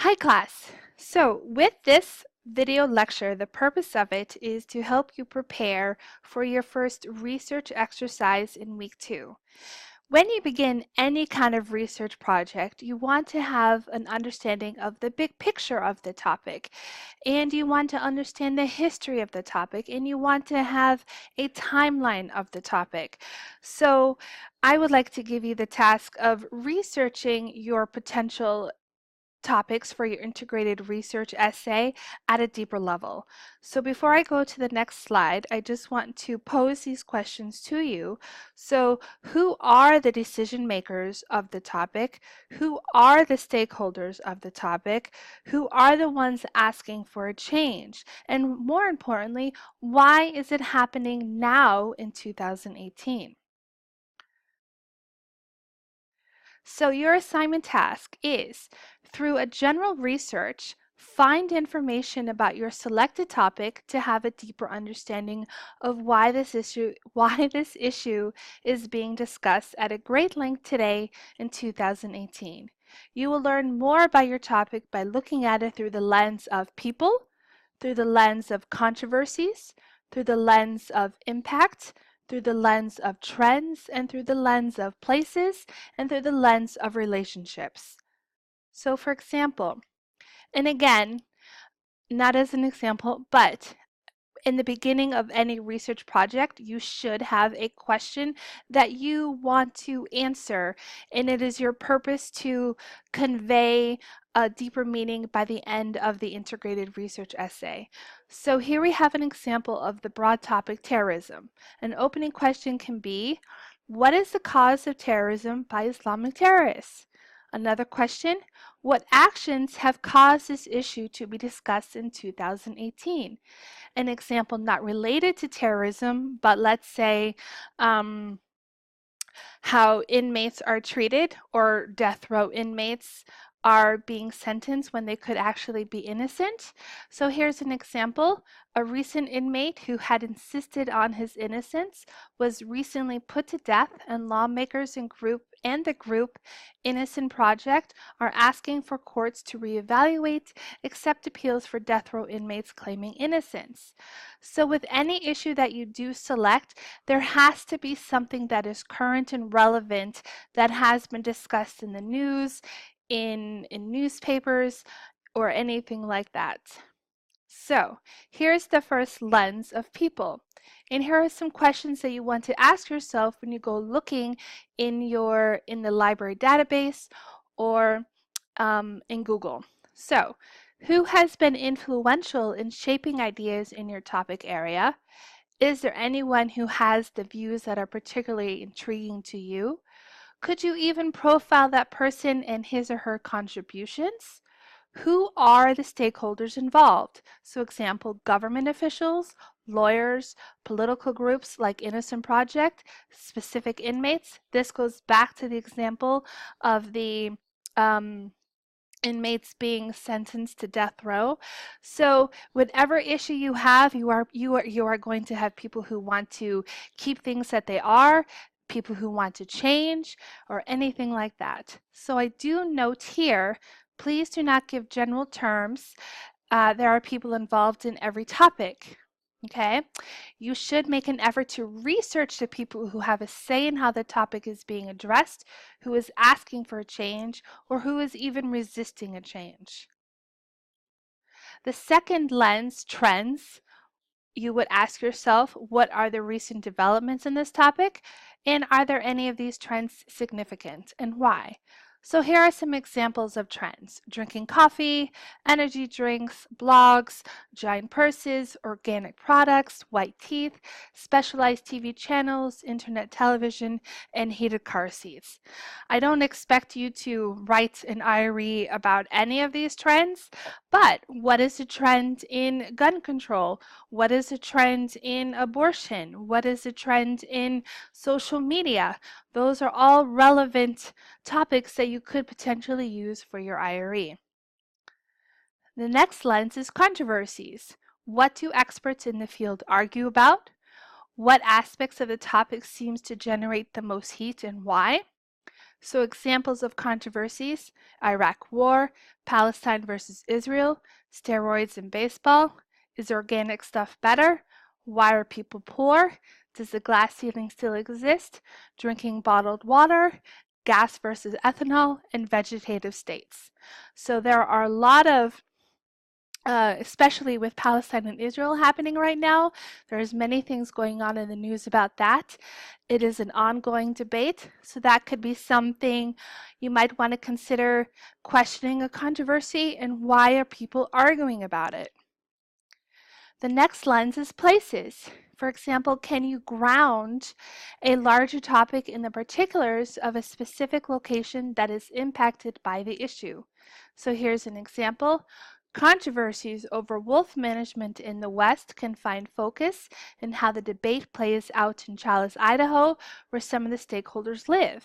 Hi class! So with this video lecture, the purpose of it is to help you prepare for your first research exercise in week 2. When you begin any kind of research project, you want to have an understanding of the big picture of the topic, and you want to understand the history of the topic, and you want to have a timeline of the topic. So I would like to give you the task of researching your potential topics for your integrated research essay at a deeper level. So before I go to the next slide, I just want to pose these questions to you. So who are the decision makers of the topic? Who are the stakeholders of the topic? Who are the ones asking for a change? And more importantly, why is it happening now in 2018? So your assignment task is, through a general research, find information about your selected topic to have a deeper understanding of why this issue is being discussed at a great length today in 2018. You will learn more about your topic by looking at it through the lens of people, through the lens of controversies, through the lens of impact, through the lens of trends, and through the lens of places, and through the lens of relationships. So for example, and again, not as an example, but in the beginning of any research project, you should have a question that you want to answer, and it is your purpose to convey a deeper meaning by the end of the integrated research essay. So here we have an example of the broad topic terrorism. An opening question can be, what is the cause of terrorism by Islamic terrorists? Another question, what actions have caused this issue to be discussed in 2018? An example not related to terrorism, but let's say how inmates are treated or death row inmates are being sentenced when they could actually be innocent. So here's an example. A recent inmate who had insisted on his innocence was recently put to death, and lawmakers and the group Innocent Project are asking for courts to reevaluate, accept appeals for death row inmates claiming innocence. So with any issue that you do select, there has to be something that is current and relevant that has been discussed in the news, in newspapers, or anything like that. So here's the first lens of people. And here are some questions that you want to ask yourself when you go looking in the library database or in Google. So who has been influential in shaping ideas in your topic area? Is there anyone who has the views that are particularly intriguing to you? Could you even profile that person and his or her contributions? Who are the stakeholders involved? So example, government officials, lawyers, political groups like Innocent Project, specific inmates. This goes back to the example of the inmates being sentenced to death row. So whatever issue you have, you are going to have people who want to keep things that they are, people who want to change, or anything like that. So I do note here, please do not give general terms. There are people involved in every topic. Okay, you should make an effort to research the people who have a say in how the topic is being addressed, who is asking for a change, or who is even resisting a change. The second lens, trends, you would ask yourself, what are the recent developments in this topic? And are there any of these trends significant, and why? So here are some examples of trends: drinking coffee, energy drinks, blogs, giant purses, organic products, white teeth, specialized TV channels, internet television, and heated car seats. I don't expect you to write an IRE about any of these trends, but what is the trend in gun control? What is the trend in abortion? What is the trend in social media? Those are all relevant topics that you could potentially use for your IRE. The next lens is controversies. What do experts in the field argue about? What aspects of the topic seems to generate the most heat and why? So examples of controversies: Iraq War, Palestine versus Israel, steroids in baseball, is organic stuff better, why are people poor, does the glass ceiling still exist, drinking bottled water, gas versus ethanol, and vegetative states. So there are a lot of especially with Palestine and Israel happening right now. There's many things going on in the news about that. It is an ongoing debate, so that could be something you might want to consider questioning a controversy and why are people arguing about it. The next lens is places. For example, can you ground a larger topic in the particulars of a specific location that is impacted by the issue? So here's an example. Controversies over wolf management in the West can find focus in how the debate plays out in Challis, Idaho, where some of the stakeholders live.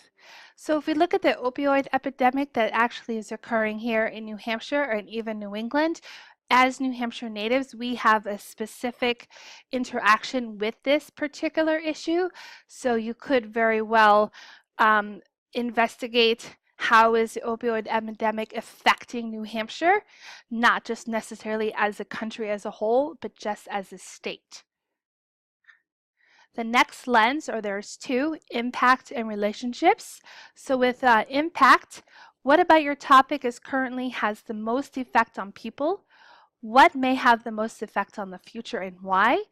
So if we look at the opioid epidemic that actually is occurring here in New Hampshire and even New England, as New Hampshire natives, we have a specific interaction with this particular issue. So you could very well investigate how is the opioid epidemic affecting New Hampshire, not just necessarily as a country as a whole, but just as a state. The next lens, or there's two, impact and relationships. So with impact, what about your topic is currently has the most effect on people? What may have the most effect on the future and why?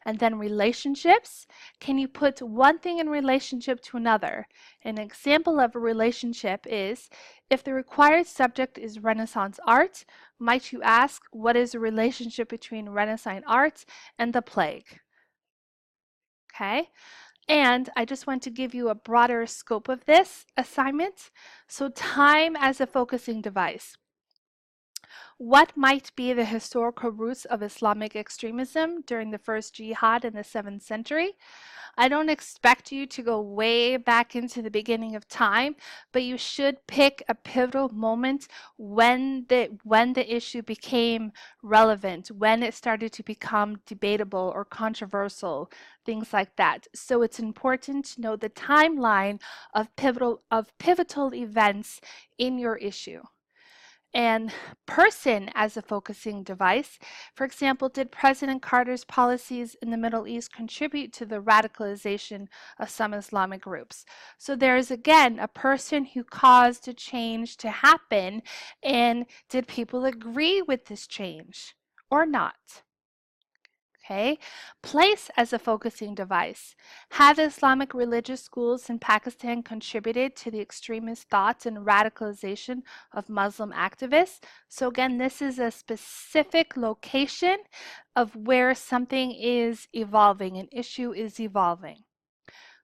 And then relationships. Can you put one thing in relationship to another? An example of a relationship is, if the required subject is Renaissance art, might you ask, what is the relationship between Renaissance art and the plague? Okay. And I just want to give you a broader scope of this assignment. So time as a focusing device. What might be the historical roots of Islamic extremism during the first jihad in the 7th century? I don't expect you to go way back into the beginning of time, but you should pick a pivotal moment when the issue became relevant, when it started to become debatable or controversial, things like that. So it's important to know the timeline of pivotal events in your issue. And person as a focusing device. For example, did President Carter's policies in the Middle East contribute to the radicalization of some Islamic groups? So there is again a person who caused a change to happen, and did people agree with this change or not? Okay, place as a focusing device. Have Islamic religious schools in Pakistan contributed to the extremist thoughts and radicalization of Muslim activists? So again, this is a specific location of where something is evolving, an issue is evolving.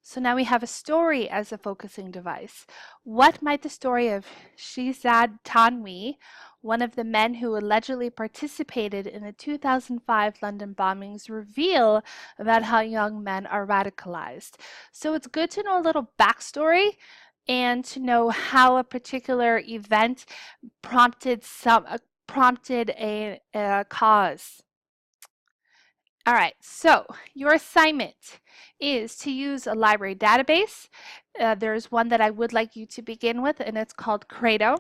So now we have a story as a focusing device. What might the story of Shehzad Tanwi, one of the men who allegedly participated in the 2005 London bombings, reveal about how young men are radicalized? So it's good to know a little backstory and to know how a particular event prompted a cause. All right, so your assignment is to use a library database. There's one that I would like you to begin with, and it's called Credo.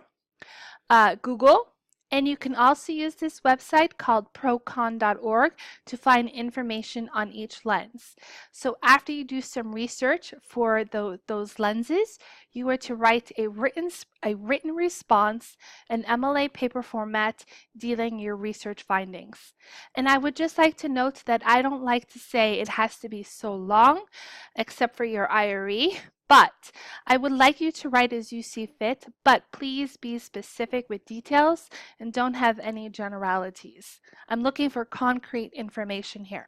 Google, and you can also use this website called procon.org to find information on each lens. So after you do some research for those lenses, you are to write a written response, an MLA paper format detailing your research findings. And I would just like to note that I don't like to say it has to be so long, except for your IRE. But I would like you to write as you see fit, but please be specific with details and don't have any generalities. I'm looking for concrete information here.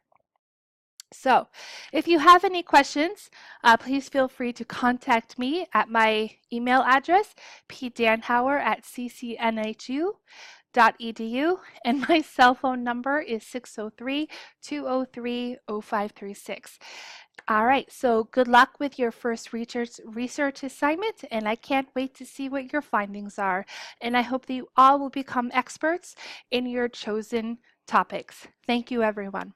So if you have any questions, please feel free to contact me at my email address, pdanhauer@ccnhu.edu, and my cell phone number is 603-203-0536. All right, so good luck with your first research assignment, and I can't wait to see what your findings are. And I hope that you all will become experts in your chosen topics. Thank you, everyone.